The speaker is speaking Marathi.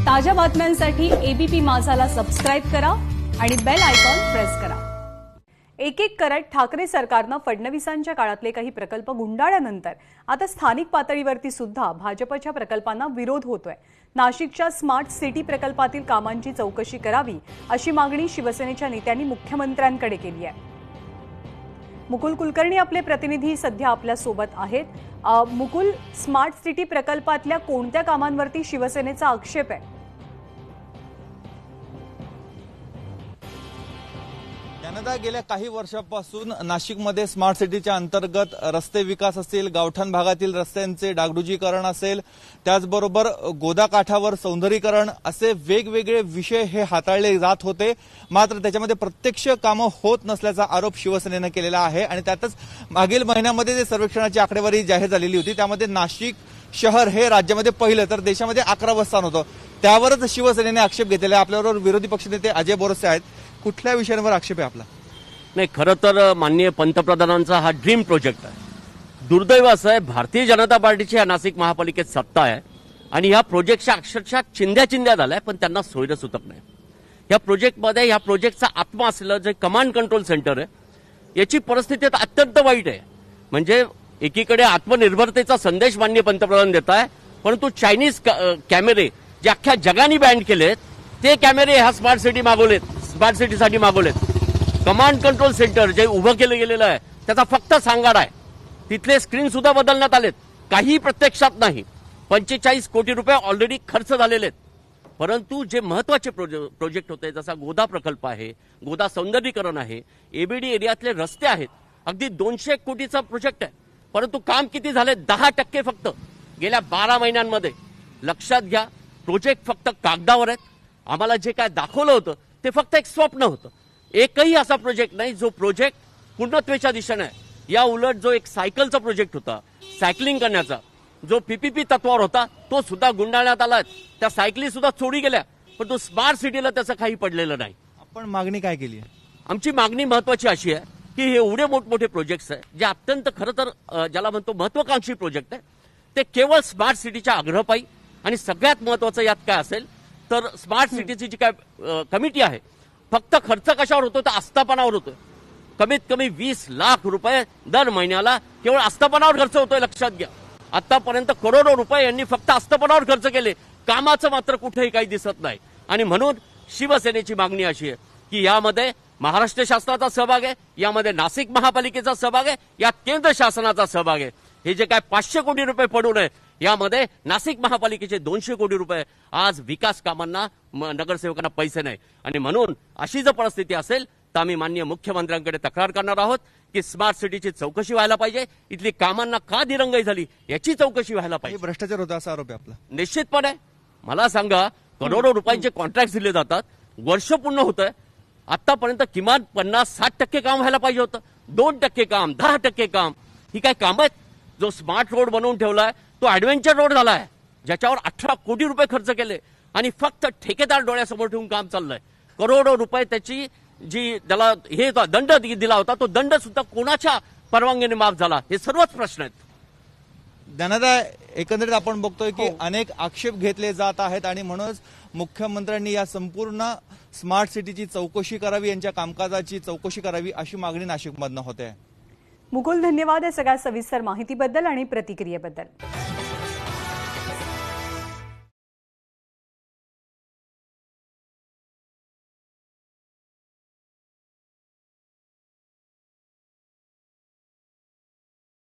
ताज्या बातम्यांसाठी एबीपी माझाला सबस्क्राइब करा आणि बेल आयकॉन प्रेस करा। एक एक करत ठाकरे सरकारने फडणवीसांच्या काळातले काही प्रकल्प गुंडाळल्यानंतर आता स्थानिक पातळीवरती सुद्धा भाजपच्या प्रकल्पांना विरोध होतोय। नाशिकच्या स्मार्ट सिटी प्रकल्पातील कामांची चौकशी करावी अशी मागणी शिवसेनेच्या नेत्यांनी मुख्यमंत्र्यांकडे केली आहे। मुकुल कुलकर्णी आपले प्रतिनिधी सध्या आपल्या सोबत आहेत। मुकुल, स्मार्ट सिटी प्रकल्पातल्या कोणत्या कामांवरती शिवसेनेचा आक्षेप आहे? जनता गेल्या काही वर्षांपासून नाशिकमध्ये स्मार्ट सिटीच्या अंतर्गत रस्ते विकास असेल, गावठाण भागातील रस्त्यांचे डागडुजीकरण असेल, त्याचबरोबर गोदाकाठावर सौंदर्यीकरण असे वेगवेगळे विषय हे हाताळले जात होते। मात्र त्याच्यामध्ये प्रत्यक्ष कामं होत नसल्याचा आरोप शिवसेनेने केलेला आहे आणि त्यातच मागील महिन्यामध्ये जे सर्वेक्षणाची आकडेवारी जाहीर झालेली होती त्यामध्ये नाशिक शहर हे राज्यामध्ये पहिलं तर देशामध्ये 11वं स्थान होतं। त्यावरच शिवसेनेने आक्षेप घेतलेला आहे। आपल्याबरोबर विरोधी पक्षनेते अजय बोरसे आहेत। कुठल्या विषयांवर आक्षेप आहे आपला? नाही, खरं तर माननीय पंतप्रधानांचा हा ड्रीम प्रोजेक्ट आहे। दुर्दैव असं आहे, भारतीय जनता पार्टीची या नाशिक महापालिकेत सत्ता आहे आणि ह्या प्रोजेक्टच्या अक्षरशः चिंध्या झाल्या, पण त्यांना सोयरं सुतक नाही। या प्रोजेक्टमध्ये या प्रोजेक्टचा आत्मा असलेलं जे कमांड कंट्रोल सेंटर आहे याची परिस्थिती अत्यंत वाईट आहे। म्हणजे एकीकडे आत्मनिर्भरतेचा संदेश माननीय पंतप्रधान देत आहे, परंतु चायनीज कॅमेरे जे अख्ख्या जगाने बॅन केलेत ते कॅमेरे ह्या स्मार्ट सिटीसाठी मागवलेत। कमांड कंट्रोल सेंटर जे उभं केलं गेलेलं आहे त्याचा फक्त सांगाडा आहे, तिथले स्क्रीन सुद्धा बदलण्यात आलेत, काही प्रत्यक्षात नाही। 45 कोटी रुपये ऑलरेडी खर्च झालेले आहेत। परंतु जे महत्वाचे प्रोजेक्ट होते, जसा गोदा प्रकल्प आहे, गोदा सौंदर्यीकरण आहे, एबीडी एरियातले रस्ते आहेत, अगदी 200 कोटीचा प्रोजेक्ट आहे, परंतु काम किती झाले? 10% फक्त गेल्या 12 महिन्यांमध्ये। लक्षात घ्या, प्रोजेक्ट फक्त कागदावर आहेत। आम्हाला जे काय दाखवलं होतं ते फक्त एक स्वप्न होतं। एकही असा प्रोजेक्ट नाही जो प्रोजेक्ट पूर्णत्वेच्या दिशेने आहे। या उलट जो एक सायकलचा प्रोजेक्ट होता, सायकलिंग करण्याचा, जो पीपीपी तत्वावर होता तो सुद्धा गुंडाळण्यात आला। त्या सायकली सुद्धा चोरी गेल्या, पण तो स्मार्ट सिटीला त्याचं काही पडलेलं नाही। आपण मागणी काय केली आहे? आमची मागणी महत्वाची अशी आहे की हे एवढे मोठमोठे प्रोजेक्ट्स आहे जे अत्यंत खरं तर ज्याला म्हणतो महत्वाकांक्षी प्रोजेक्ट आहे, ते केवळ स्मार्ट सिटीच्या आग्रहपायी आणि सगळ्यात महत्वाचं यात काय असेल तर स्मार्ट सिटीची जी काय कमिटी आहे फक्त खर्च कशावर होतो तर आस्थापनावर होतोय। कमीत कमी 20 लाख रुपये दर महिन्याला केवळ आस्थापनावर खर्च होतोय। लक्षात घ्या, आतापर्यंत करोडो रुपये यांनी फक्त आस्थापनावर खर्च केले, कामाचं मात्र कुठेही काही दिसत नाही। आणि म्हणून शिवसेनेची मागणी अशी आहे की यामध्ये महाराष्ट्र शासनाचा सहभाग आहे, यामध्ये नाशिक महापालिकेचा सहभाग आहे, यात केंद्र शासनाचा सहभाग आहे। हे जे काय 500 कोटी रुपये पडून आहे यामध्ये नाशिक महापालिकेचे 200 कोटी रुपये आज विकास कामांना नगरसेवकांना पैसे नाही। आणि म्हणून अशी जर परिस्थिती असेल तर आम्ही माननीय मुख्यमंत्र्यांकडे तक्रार करणार आहोत की स्मार्ट सिटीची चौकशी व्हायला पाहिजे, इथली कामांना का दिरंगाई झाली याची चौकशी व्हायला पाहिजे। भ्रष्टाचार होता असा आरोप आहे आपला? निश्चितपणे। मला सांगा, करोडो रुपयांचे कॉन्ट्रॅक्ट दिले जातात, वर्ष पूर्ण होतंय, आतापर्यंत किमान 50-60% काम व्हायला पाहिजे होतं। 2% काम, 10% काम, ही काय काम आहेत? जो स्मार्ट रोड बनवून ठेवलाय तो ऍडव्हेंचर रोड झालाय, ज्याच्यावर 18 कोटी रुपये खर्च केले आणि फक्त ठेकेदार डोळ्यासमोर ठेवून काम चाललंय। करोडो रुपये त्याची जी त्याला हे दंड दिला होता तो दंड सुद्धा कोणाच्या परवानगीने माफ झाला, हे सर्वच प्रश्न आहेत। ज्ञानदा, एकंदरीत आपण बघतोय की अनेक आक्षेप घेतले जात आहेत आणि म्हणूनच मुख्यमंत्र्यांनी या संपूर्ण स्मार्ट सिटीची चौकशी करावी, यांच्या कामकाजाची चौकशी करावी अशी मागणी नाशिकमधनं होते। मुकुल, धन्यवाद या सगळ्या सविस्तर माहितीबद्दल आणि प्रतिक्रियेबद्दल।